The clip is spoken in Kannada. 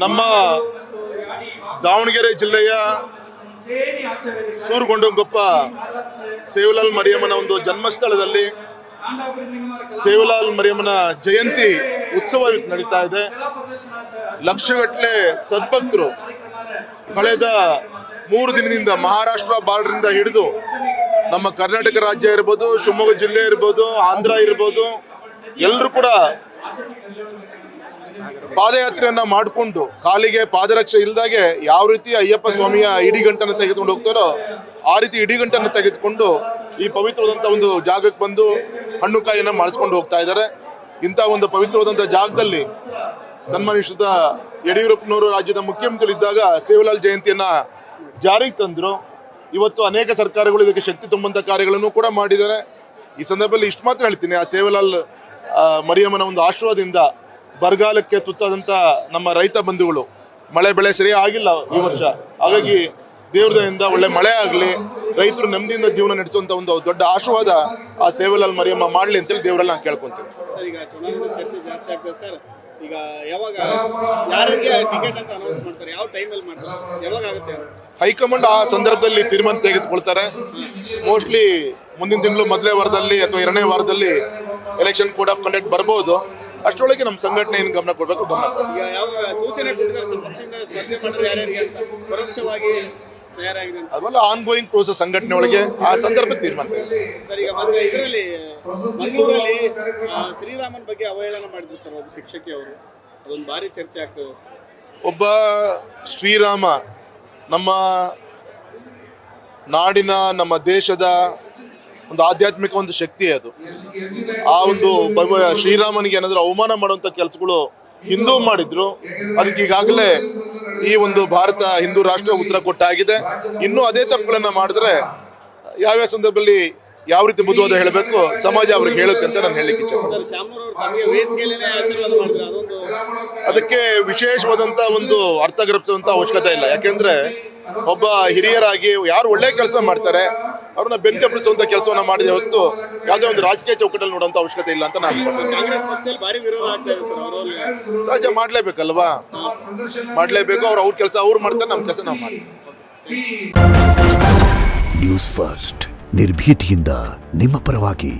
ನಮ್ಮ ದಾವಣಗೆರೆ ಜಿಲ್ಲೆಯ ಸೂರಗೊಂಡನಕೊಪ್ಪ ಸೇವಲಾಲ್ ಮರಿಯಮ್ಮನ ಒಂದು ಜನ್ಮಸ್ಥಳದಲ್ಲಿ ಸೇವಲಾಲ್ ಮರಿಯಮ್ಮನ ಜಯಂತಿ ಉತ್ಸವ ನಡೀತಾ ಇದೆ. ಲಕ್ಷಗಟ್ಟಲೆ ಸದ್ಭಕ್ತರು ಕಳೆದ 3 ದಿನದಿಂದ ಮಹಾರಾಷ್ಟ್ರ ಬಾರ್ಡರಿಂದ ಹಿಡಿದು ನಮ್ಮ ಕರ್ನಾಟಕ ರಾಜ್ಯ ಇರ್ಬೋದು, ಶಿವಮೊಗ್ಗ ಜಿಲ್ಲೆ ಇರ್ಬೋದು, ಆಂಧ್ರ ಇರ್ಬೋದು, ಎಲ್ಲರೂ ಕೂಡ ಪಾದಯಾತ್ರೆಯನ್ನ ಮಾಡಿಕೊಂಡು ಕಾಲಿಗೆ ಪಾದರಕ್ಷೆ ಇಲ್ದಾಗೆ ಯಾವ ರೀತಿ ಅಯ್ಯಪ್ಪ ಸ್ವಾಮಿಯ ಇಡಿಗಂಟನ್ನು ತೆಗೆದುಕೊಂಡು ಹೋಗ್ತಾರೋ ಆ ರೀತಿ ಇಡಿಗಂಟನ್ನು ತೆಗೆದುಕೊಂಡು ಈ ಪವಿತ್ರವಾದಂಥ ಒಂದು ಜಾಗಕ್ಕೆ ಬಂದು ಹಣ್ಣು ಕಾಯಿಯನ್ನು ಮಾಡಿಸ್ಕೊಂಡು ಹೋಗ್ತಾ ಇದ್ದಾರೆ. ಇಂಥ ಒಂದು ಪವಿತ್ರವಾದಂಥ ಜಾಗದಲ್ಲಿ ಸನ್ಮಾನಿಸಿದ ಯಡಿಯೂರಪ್ಪನವರು ರಾಜ್ಯದ ಮುಖ್ಯಮಂತ್ರಿ ಇದ್ದಾಗ ಸೇವಲಾಲ್ ಜಯಂತಿಯನ್ನ ಜಾರಿಗೆ ತಂದರು. ಇವತ್ತು ಅನೇಕ ಸರ್ಕಾರಗಳು ಇದಕ್ಕೆ ಶಕ್ತಿ ತುಂಬಂತ ಕಾರ್ಯಗಳನ್ನು ಕೂಡ ಮಾಡಿದ್ದಾರೆ. ಈ ಸಂದರ್ಭದಲ್ಲಿ ಇಷ್ಟು ಮಾತ್ರ ಹೇಳ್ತೀನಿ, ಆ ಸೇವಲಾಲ್ ಮರಿಯಮ್ಮನ ಒಂದು ಆಶೀರ್ವಾದದಿಂದ ಬರಗಾಲಕ್ಕೆ ತುತ್ತಾದಂಥ ನಮ್ಮ ರೈತ ಬಂಧುಗಳು, ಮಳೆ ಬೆಳೆ ಸರಿಯಾಗಿ ಆಗಿಲ್ಲ ಈ ವರ್ಷ, ಹಾಗಾಗಿ ದೇವ್ರದಿಂದ ಒಳ್ಳೆ ಮಳೆ ಆಗಲಿ, ರೈತರು ನೆಮ್ಮದಿಯಿಂದ ಜೀವನ ನಡೆಸುವಂತ ಒಂದು ದೊಡ್ಡ ಆಶೀರ್ವಾದ ಆ ಸೇವಲಾಲ್ ಮರಿಯಮ್ಮ ಮಾಡಲಿ ಅಂತೇಳಿ ದೇವರಲ್ಲಿ ನಾನು ಕೇಳ್ಕೊಂತೀನಿ. ಈಗ ಚುನಾವಣೆ ಚರ್ಚೆ ಜಾಸ್ತಿ ಆಗ್ತದೆ ಸರ್. ಈಗ ಯಾವಾಗ ಯಾರಿಗೆ ಟಿಕೆಟ್ ಅಂತ ಅನೌನ್ಸ್ ಮಾಡ್ತಾರೆ, ಯಾವ ಟೈಮಲ್ಲಿ ಮಾಡ್ತಾರೆ, ಯಾವಾಗ ಆಗುತ್ತೆ? ಹೈಕಮಾಂಡ್ ಆ ಸಂದರ್ಭದಲ್ಲಿ ತೀರ್ಮಾನ ತೆಗೆದುಕೊಳ್ತಾರೆ. ಮೋಸ್ಟ್ಲಿ ಮುಂದಿನ ತಿಂಗಳು ಮೊದಲನೇ ವಾರದಲ್ಲಿ ಅಥವಾ 2ನೇ ವಾರದಲ್ಲಿ ಎಲೆಕ್ಷನ್ ಕೋಡ್ ಆಫ್ ಕಂಡಕ್ಟ್ ಬರ್ಬೋದು. ಅಷ್ಟರೊಳಗೆ ನಮ್ಮ ಸಂಘಟನೆ ಏನು ಗಮನ ಕೊಡಬೇಕು ಗಮನ ಈಗ ಯಾವ ಸೂಚನೆ ಪಕ್ಷದಿಂದ ಸ್ಪರ್ಧೆ ಮಾಡಿದ್ರೆ ಯಾರ್ಯಾರಿಗೆ ಅಂತ ಪರೋಕ್ಷವಾಗಿ ತಯಾರಾಗಿದೆ ಅಂತ ಅದೆಲ್ಲ ಆನ್ ಗೋಯಿಂಗ್ ಪ್ರೋಸೆಸ್ ಸಂಘಟನೆ ಒಳಗೆ ಆ ಸಂದರ್ಭ ತೀರ್ಮಾನ. ಸರ್, ಈಗ ಮತ್ತೆ ಇದರಲ್ಲಿ ಮಂಗಳೂರಲ್ಲಿ ಶ್ರೀರಾಮನ್ ಬಗ್ಗೆ ಅವಹೇಳನ ಮಾಡಿದ್ರು ಸರ್ ಒಬ್ಬ ಶಿಕ್ಷಕಿ ಅವರು, ಅದೊಂದು ಭಾರಿ ಚರ್ಚೆ ಆಗ್ತದೆ. ಒಬ್ಬ ಶ್ರೀರಾಮ ನಮ್ಮ ನಾಡಿನ ನಮ್ಮ ದೇಶದ ಒಂದು ಆಧ್ಯಾತ್ಮಿಕ ಒಂದು ಶಕ್ತಿ. ಅದು ಆ ಒಂದು ಶ್ರೀರಾಮನಿಗೆ ಏನಾದರೂ ಅವಮಾನ ಮಾಡುವಂತ ಕೆಲಸಗಳು ಹಿಂದೂ ಮಾಡಿದ್ರು. ಅದಕ್ಕೆ ಈಗಾಗಲೇ ಈ ಒಂದು ಭಾರತ ಹಿಂದೂ ರಾಷ್ಟ್ರ ಉತ್ತರ ಕೊಟ್ಟಾಗಿದೆ. ಇನ್ನೂ ಅದೇ ತಪ್ಪುಗಳನ್ನ ಮಾಡಿದ್ರೆ ಯಾವ್ಯಾವ ಸಂದರ್ಭದಲ್ಲಿ ಯಾವ ರೀತಿ ಬುದ್ಧವಾದ ಹೇಳಬೇಕು ಸಮಾಜ ಅವ್ರಿಗೆ ಹೇಳುತ್ತೆ ಅಂತ ನಾನು ಹೇಳಲಿಕ್ಕೆ ಇಚ್ಛೆ. ಅದಕ್ಕೆ ವಿಶೇಷವಾದಂತ ಒಂದು ಅರ್ಥ ಗ್ರಹಿಸುವಂತ ಅವಶ್ಯಕತೆ ಇಲ್ಲ. ಯಾಕೆಂದ್ರೆ ಒಬ್ಬ ಹಿರಿಯರಾಗಿ ಯಾರು ಒಳ್ಳೆ ಕೆಲಸ ಮಾಡ್ತಾರೆ ಅವ್ರನ್ನ ಬೆಂಚಪಡಿಸುವಂತ ಕೆಲಸವನ್ನ ಮಾಡಿದೆ ಹೊತ್ತು ಯಾವುದೇ ಒಂದು ರಾಜಕೀಯ ಚೌಕಟ್ಟಲ್ಲಿ ನೋಡುವಂತ ಅವಶ್ಯಕತೆ ಇಲ್ಲ ಅಂತ ನಾನು ಸಹಜ ಮಾಡ್ಲೇಬೇಕಲ್ವಾ, ಮಾಡ್ಲೇಬೇಕು. ಅವ್ರ ಕೆಲಸ ಅವ್ರು ಮಾಡ್ತಾರೆ, ನಮ್ಮ ಕೆಲಸ ನಾವು ಮಾಡ್ತೀವಿ. ನ್ಯೂಸ್ ಫಸ್ಟ್ ನಿರ್ಭೀತಿಯಿಂದ ನಿಮ್ಮ ಪರವಾಗಿ.